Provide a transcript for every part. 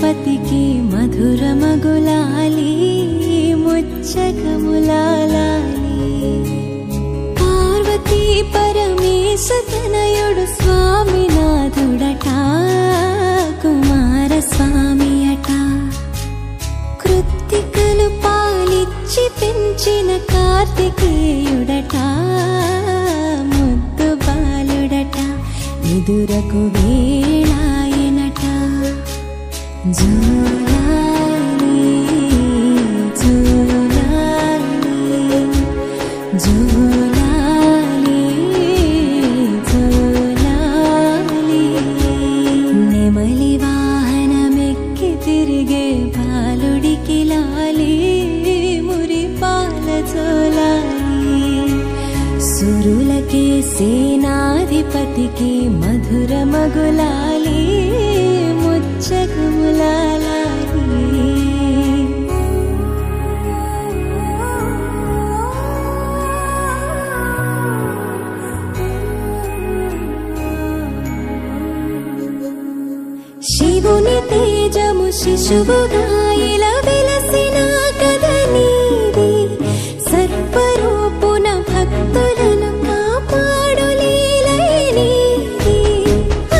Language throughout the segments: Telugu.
గణపతికి మధురమగులాలి ముచ్చకములాలి పార్వతీ పరమేశ తనయుడు స్వామినాథుడట కుమారస్వామి అట కృత్తికలు పాలిచ్చి పెంచిన కార్తికేయుడట ముద్దు బాలుడట ఎదురకు వేళాయనట జోలాలి జోలాలి జోలాలి జోలాలి నెమలి వాహనమెక్కి తిరిగే బాలుడికి లాలి మురిపాల జోలాలి సురులకే సేనాధిపతికి మధురమగులాలి ముచ్చకములాలి శివుని తేజము శిశువుగా ఇలా వెలసిన కథ నీది సర్వరూపున భక్తులను కాపాడు లీలై నీది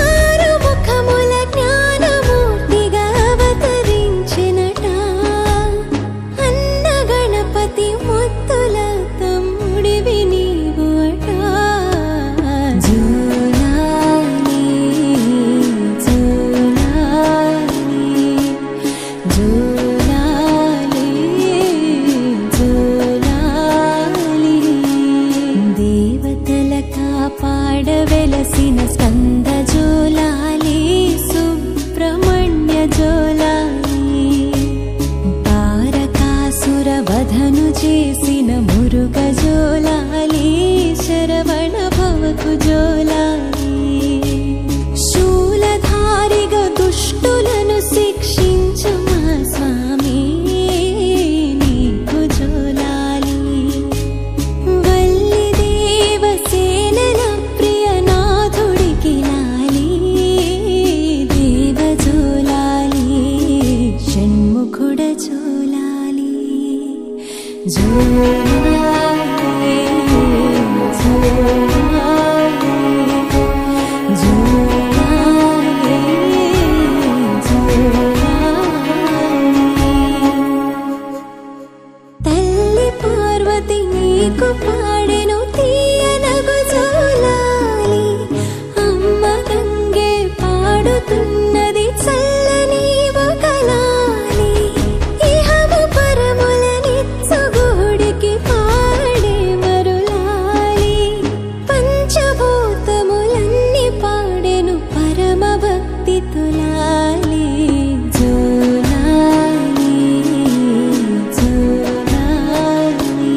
ఆరు ముఖముల జ్ఞానమూర్తిగా అవతరించినట అన్న గణపతి ముత్తుల తమ్ముడివి నీవు అట జోలాలి జోలాలి జోలాలి దేవతల కాపాడవెలసిన స్కంద జోలాలి సుబ్రహ్మణ్య జోలాలి తారకాసుర వధను చేసిన మురుగ జోలాలి శరవణ భవకు జోలాలి శూలధారిగా దుష్టులను శిక్షించు మా స్వామి నీకు జోలాలి వల్లి దేవసేనల ప్రియనాథుడికి లాలి దేవ జోలాలి షణ్ముఖుడ జోలాలి జోలాలి జోలాలి తల్లి పార్వతి నీకు పాడెను తీయనగు జోలాలి అమ్మ గంగే పాడుతున్నది చల్లని ఒకలాలి ఇహము పరముల నిత్సగోడికి పాడే మరులాలి పంచభూతములన్నీ పాడెను పరమ భక్తి తులాలి జోలాలి జోలాలి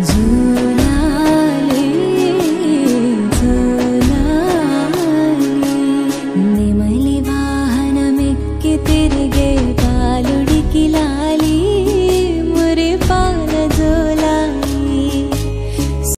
జోలాలి